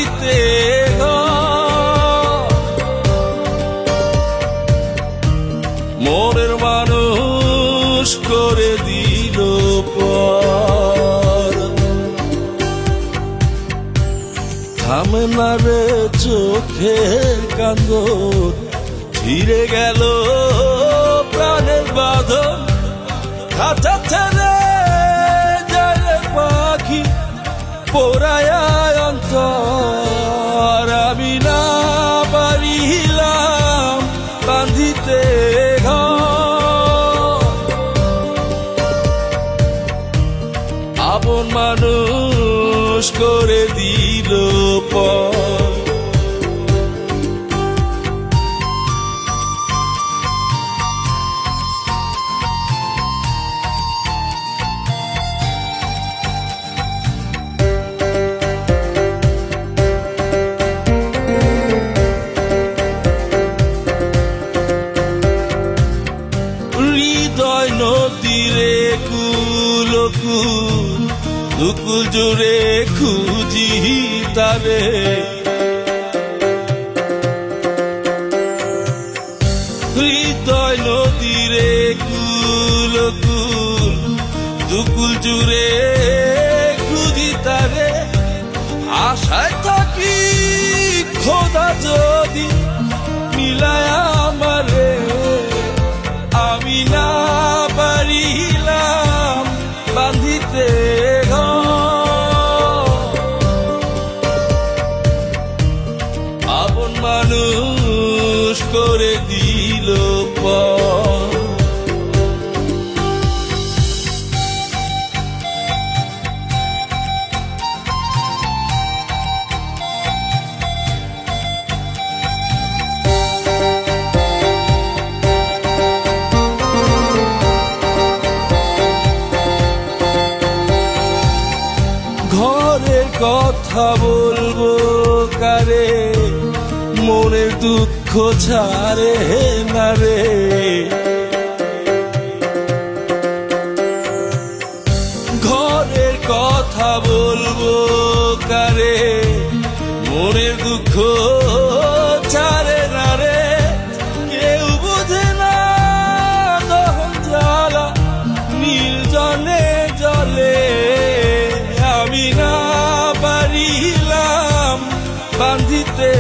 বাঁধিতে মনের মানুষ করে দিল পর। থামে না রে চোখের কান্দন, ছিঁড়ে গেল প্রাণের বাঁধন। খাঁচা ছেড়ে যায় পাখি পোড়ায়া অন্তর, আমি না পারিলাম বাঁধিতে আপন মানুষ করে দিল পর। হৃদয় নদীরে কুল কুল, দুকুল জুড়ে খুঁজি তারে। হৃদয় নদীরে কুল কুল, দুকুল জুড়ে খুঁজি তারে। আশায় থাকি খোদা যদি মিলায় আমারে, আমি না পারিলাম বাঁধিতে আপন মানুষ করে দিল পর। ঘরের কথা বলবো কারে, মনের দুঃখ ছাড়ে না রে। ঘরের কথা বলবো কারে, মনের দুঃখ ছাড়ে না রে। কেউ বোঝে না দহন জ্বালা নির্জনে জলে, আমি না পারিলাম বাঁধিতে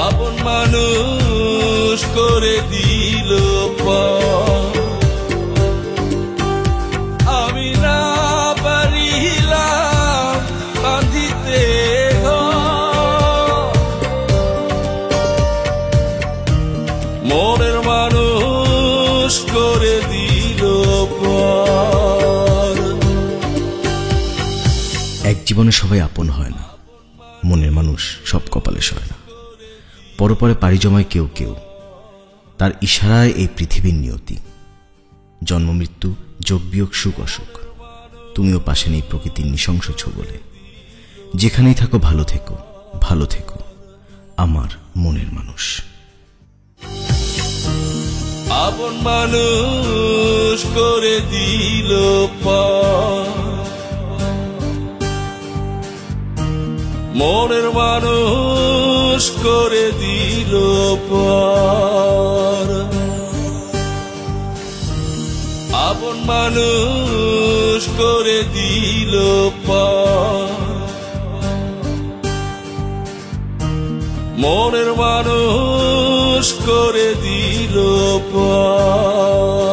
আপন মানুষ করে দিল পর। আমি না পারিলাম বাঁধিতে মনের মানুষ করে দিল পর। এক জীবনে সবাই আপন হয় না, মনের মানুষ সব কপালে সয় না। পরপরে পাড়ি জমায় কেউ কেউ, তার ইশারায় এই পৃথিবীর নিয়তি। জন্ম মৃত্যু, যোগ বিয়োগ, সুখ অসুখ, তুমিও পাশে নেই প্রকৃতির নৃশংস ছোবলে। যেখানেই থাকো ভালো থেকো, ভালো থেকো আমার মনের মানুষ। আপন মানুষ করে দিল পর, মনের মানুষ করে দিল পর। আপন মানুষ করে দিল পর, মনের মানুষ করে দিল পর।